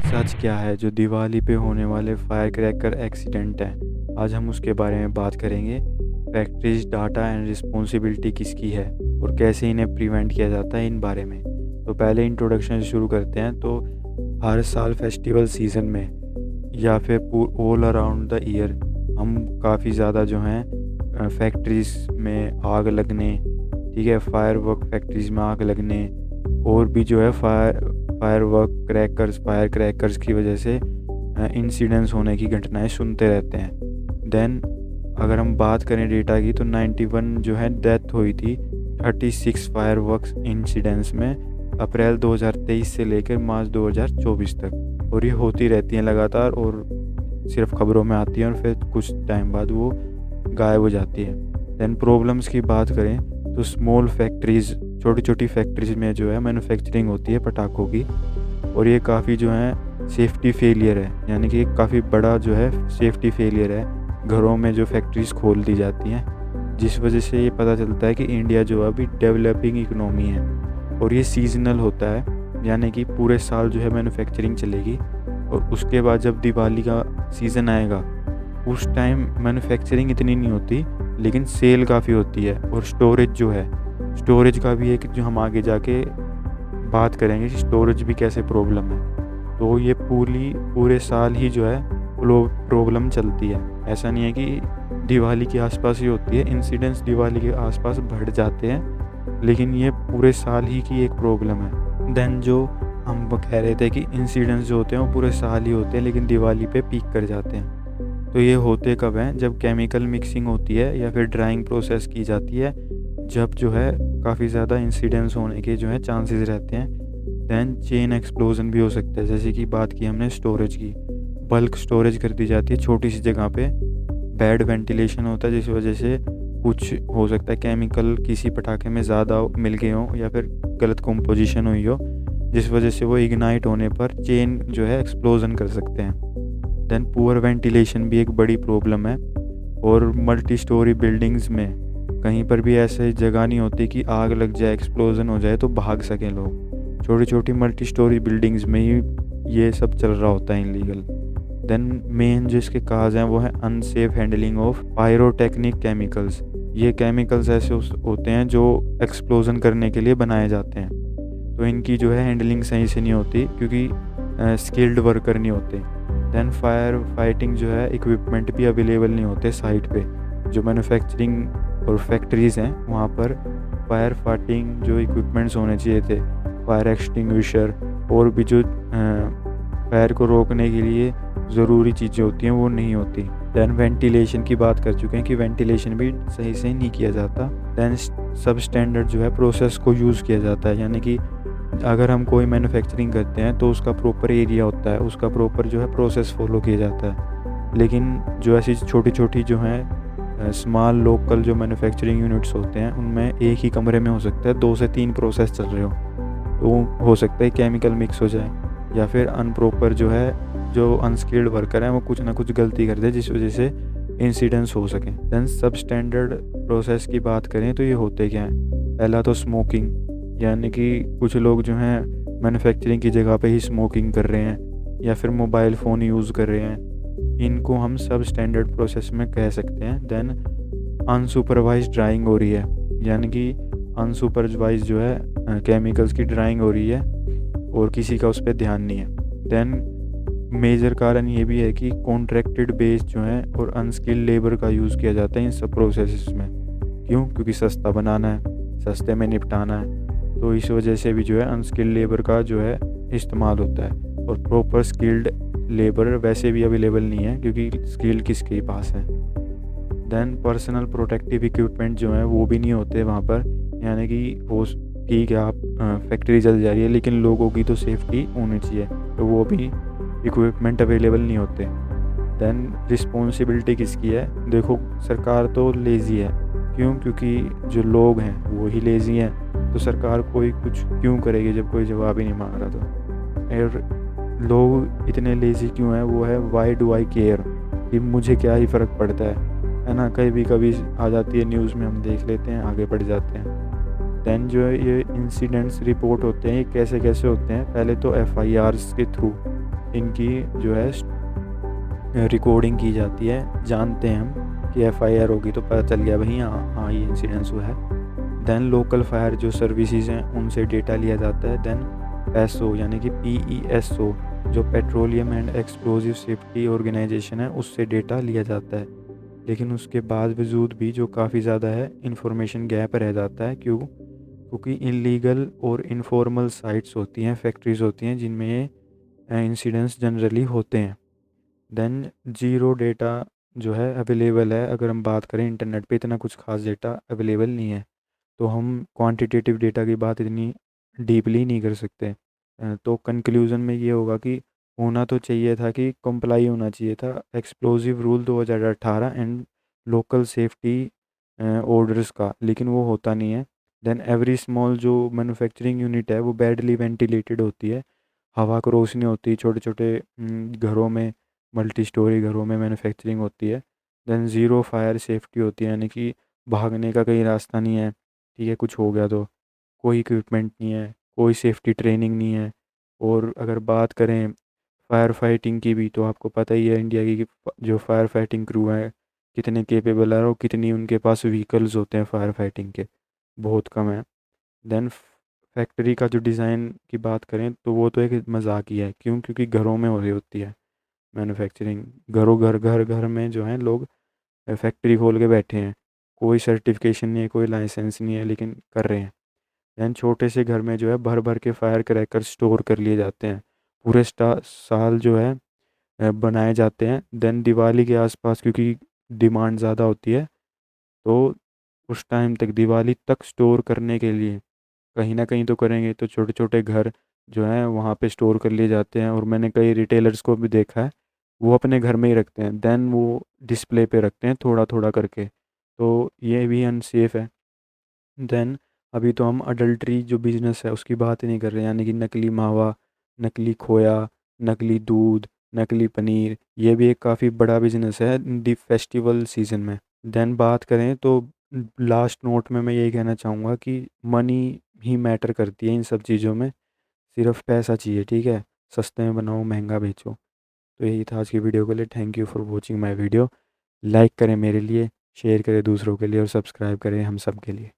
सच क्या है जो दिवाली पे होने वाले फायर क्रैकर एक्सीडेंट हैं। आज हम उसके बारे में बात करेंगे। फैक्ट्रीज डाटा एंड रिस्पॉन्सिबिलिटी किसकी है और कैसे इन्हें प्रिवेंट किया जाता है, इन बारे में। तो पहले इंट्रोडक्शन से शुरू करते हैं। तो हर साल फेस्टिवल सीज़न में या फिर ऑल अराउंड द ईयर हम काफ़ी ज़्यादा जो हैं फैक्ट्रीज़ में आग लगने, ठीक है, फायर फैक्ट्रीज़ में आग लगने और भी जो है फायर क्रैकर्स की वजह से इंसिडेंट्स होने की घटनाएं सुनते रहते हैं। देन अगर हम बात करें डेटा की, तो 91 जो है डेथ हुई थी 36 फायरवर्क्स इंसिडेंट्स में अप्रैल 2023 से लेकर मार्च 2024 तक। और ये होती रहती हैं लगातार और सिर्फ खबरों में आती हैं और फिर कुछ टाइम बाद वो गायब हो जाती है। देन प्रॉब्लम्स की बात करें तो स्मॉल फैक्ट्रीज़, छोटी छोटी फैक्ट्रीज में जो है मैन्युफैक्चरिंग होती है पटाखों की, और ये काफ़ी जो है सेफ्टी फेलियर है, यानी कि काफ़ी बड़ा जो है सेफ्टी फेलियर है घरों में जो फैक्ट्रीज खोल दी जाती हैं, जिस वजह से ये पता चलता है कि इंडिया जो है अभी डेवलपिंग इकनॉमी है। और ये सीजनल होता है, यानी कि पूरे साल जो है मैन्युफैक्चरिंग चलेगी और उसके बाद जब दिवाली का सीज़न आएगा उस टाइम मैन्युफैक्चरिंग इतनी नहीं होती, लेकिन सेल काफ़ी होती है। और स्टोरेज का भी एक जो हम आगे जाके बात करेंगे कि स्टोरेज भी कैसे प्रॉब्लम है। तो ये पूरे साल ही जो है प्रॉब्लम चलती है। ऐसा नहीं है कि दिवाली के आसपास ही होती है, इंसिडेंट्स दिवाली के आसपास बढ़ जाते हैं, लेकिन ये पूरे साल ही की एक प्रॉब्लम है। देन जो हम कह रहे थे कि इंसिडेंट्स जो होते हैं वो पूरे साल ही होते हैं, लेकिन दिवाली पे पीक कर जाते हैं। तो ये होते कब हैं? जब केमिकल मिक्सिंग होती है या फिर ड्राइंग प्रोसेस की जाती है, जब जो है काफ़ी ज़्यादा इंसिडेंट्स होने के जो है चांसेस रहते हैं। दैन चेन एक्सप्लोजन भी हो सकता है, जैसे कि बात की हमने स्टोरेज की। बल्क स्टोरेज कर दी जाती है छोटी सी जगह पे, बैड वेंटिलेशन होता है जिस वजह से कुछ हो सकता है केमिकल किसी पटाखे में ज़्यादा मिल गए हों या फिर गलत कंपोजिशन हुई हो, जिस वजह से वो इग्नाइट होने पर चेन जो है एक्सप्लोजन कर सकते हैं। देन पुअर वेंटिलेशन भी एक बड़ी प्रॉब्लम है। और मल्टी स्टोरी बिल्डिंग्स में कहीं पर भी ऐसे जगह नहीं होती कि आग लग जाए, एक्सप्लोजन हो जाए तो भाग सकें लोग। छोटी छोटी मल्टी स्टोरी बिल्डिंग्स में ही ये सब चल रहा होता है इलीगल। देन मेन जो इसके काज हैं वो है unsafe handling of pyrotechnic chemicals. ये केमिकल्स ऐसे होते हैं जो एक्सप्लोजन करने के लिए बनाए जाते हैं, तो इनकी जो है हैंडलिंग सही से नहीं होती क्योंकि स्किल्ड वर्कर नहीं होते। देन फायर फाइटिंग जो है इक्विपमेंट भी अवेलेबल नहीं होते साइट पे। जो मैन्युफैक्चरिंग और फैक्ट्रीज़ हैं वहाँ पर फायर फाइटिंग जो इक्विपमेंट्स होने चाहिए थे, फायर एक्सटिंग्विशर और भी जो फायर को रोकने के लिए ज़रूरी चीज़ें होती हैं वो नहीं होती। दैन वेंटिलेशन की बात कर चुके हैं कि वेंटिलेशन भी सही से नहीं किया जाता। दैन सब स्टैंडर्ड जो है प्रोसेस को यूज़ किया जाता है, यानी कि अगर हम कोई मैन्युफैक्चरिंग करते हैं तो उसका प्रॉपर एरिया होता है, उसका प्रॉपर जो है प्रोसेस फॉलो किया जाता है। लेकिन जो ऐसी छोटी छोटी जो हैं स्मॉल लोकल जो मैन्युफैक्चरिंग यूनिट्स होते हैं उनमें एक ही कमरे में हो सकता है 2 से 3 प्रोसेस चल रहे हो, तो हो सकता है केमिकल मिक्स हो जाए या फिर अनप्रॉपर जो है जो अनस्किल्ड वर्कर हैं वो कुछ ना कुछ गलती कर दे जिस वजह से इंसिडेंट्स हो सकें। दैन सब स्टैंडर्ड प्रोसेस की बात करें तो ये होते क्या हैं? पहला तो स्मोकिंग, यानी कि कुछ लोग जो हैं मैन्युफैक्चरिंग की जगह पे ही स्मोकिंग कर रहे हैं या फिर मोबाइल फ़ोन यूज़ कर रहे हैं, इनको हम सब स्टैंडर्ड प्रोसेस में कह सकते हैं। देन अनसुपरवाइज ड्राइंग हो रही है, यानी कि अनसुपरवाइज जो है केमिकल्स की ड्राइंग हो रही है और किसी का उस पर ध्यान नहीं है। देन मेजर कारण ये भी है कि कॉन्ट्रैक्टेड बेस जो है और अनस्किल्ड लेबर का यूज़ किया जाता है इन सब प्रोसेस में। क्यों? क्योंकि सस्ता बनाना है, सस्ते में निपटाना है, तो इस वजह से भी जो है अनस्किल्ड लेबर का जो है इस्तेमाल होता है। और प्रॉपर स्किल्ड लेबर वैसे भी अवेलेबल नहीं है क्योंकि स्किल किसके पास है। देन पर्सनल प्रोटेक्टिव इक्विपमेंट जो है वो भी नहीं होते वहाँ पर, यानी कि वो ठीक है आप फैक्ट्री चल जा रही है लेकिन लोगों की तो सेफ्टी होनी चाहिए, तो वो भी इक्विपमेंट अवेलेबल नहीं होते। देन रिस्पॉन्सिबिलिटी किसकी है? देखो सरकार तो लेज़ी है। क्यों? क्योंकि जो लोग हैं वो ही लेज़ी हैं, तो सरकार कोई कुछ क्यों करेगी जब कोई जवाब ही नहीं मांग रहा। तो और लोग इतने लेज़ी क्यों हैं? वो है वाई डू आई केयर, कि मुझे क्या ही फ़र्क पड़ता है ना। कभी आ जाती है न्यूज़ में, हम देख लेते हैं, आगे बढ़ जाते हैं। दैन जो है ये इंसिडेंट्स रिपोर्ट होते हैं ये कैसे होते हैं? पहले तो FIRs के थ्रू इनकी जो है रिकॉर्डिंग की जाती है। जानते हैं हम कि एफआईआर होगी तो पता चल गया भाई हाँ हाँ ये इंसिडेंस हुआ है। देन लोकल फायर जो सर्विसेज हैं उनसे डेटा लिया जाता है। देन पैसो यानी कि PESO जो petroleum and explosive safety organisation है उससे डेटा लिया जाता है। लेकिन उसके बावजूद भी जो काफ़ी ज़्यादा है इंफॉर्मेशन गैप रह जाता है। क्योंकि इलीगल और इनफॉर्मल साइट्स होती हैं, फैक्ट्रीज होती हैं जिनमें ये इंसिडेंट्स जनरली होते हैं। देन ज़ीरो डेटा जो है अवेलेबल है। अगर हम बात करें इंटरनेट पे इतना कुछ खास डेटा अवेलेबल नहीं है, तो हम क्वांटिटेटिव डेटा की बात इतनी डीपली नहीं कर सकते। तो कंक्लूज़न में ये होगा कि होना तो चाहिए था कि कंप्लाई होना चाहिए था explosive rule 2018 and local safety orders का, लेकिन वो होता नहीं है। देन एवरी स्मॉल जो मैन्युफैक्चरिंग यूनिट है वो बैडली वेंटिलेटेड होती है, हवा को रोशनी होती है। छोटे छोटे घरों में, मल्टी स्टोरी घरों में मैन्युफैक्चरिंग होती है। देन ज़ीरो फायर सेफ्टी होती है, यानी कि भागने का कहीं रास्ता नहीं है, ठीक है, कुछ हो गया तो कोई इक्विपमेंट नहीं है, कोई सेफ्टी ट्रेनिंग नहीं है। और अगर बात करें फायर फाइटिंग की भी, तो आपको पता ही है इंडिया की कि जो फायर फाइटिंग क्रू है कितने केपेबल है और कितनी उनके पास व्हीकल्स होते हैं फायर फाइटिंग के, बहुत कम है। देन फैक्ट्री का जो डिज़ाइन की बात करें तो वो तो एक मजाक ही है। क्यों? क्योंकि घरों में हो रही होती है मैन्युफैक्चरिंग। घरों घर घर घर में जो है लोग फैक्ट्री खोल के बैठे हैं, कोई सर्टिफिकेशन नहीं है, कोई लाइसेंस नहीं है, लेकिन कर रहे हैं। दैन छोटे से घर में जो है भर भर के फायर क्रैकर स्टोर कर लिए जाते हैं, पूरे साल जो है बनाए जाते हैं। देन दिवाली के आसपास क्योंकि डिमांड ज़्यादा होती है, तो उस टाइम तक, दिवाली तक स्टोर करने के लिए कहीं ना कहीं तो करेंगे, तो छोटे छोटे घर जो हैं वहाँ पे स्टोर कर लिए जाते हैं। और मैंने कई रिटेलर्स को भी देखा है, वो अपने घर में ही रखते हैं, देन वो डिस्प्ले पे रखते हैं थोड़ा थोड़ा करके, तो ये भी अनसेफ है। देन अभी तो हम अडल्ट्री जो बिजनेस है उसकी बात ही नहीं कर रहे, यानी कि नकली मावा, नकली खोया, नकली दूध, नकली पनीर, ये भी एक काफ़ी बड़ा बिजनेस है दी फेस्टिवल सीजन में। देन बात करें तो लास्ट नोट में मैं यही कहना चाहूँगा कि मनी ही मैटर करती है इन सब चीज़ों में। सिर्फ पैसा चाहिए, ठीक है, सस्ते में बनाओ महंगा बेचो। तो यही था आज की वीडियो के लिए। Thank you for watching my video. Like करें मेरे लिए, शेयर करें दूसरों के लिए और सब्सक्राइब करें हम सब के लिए।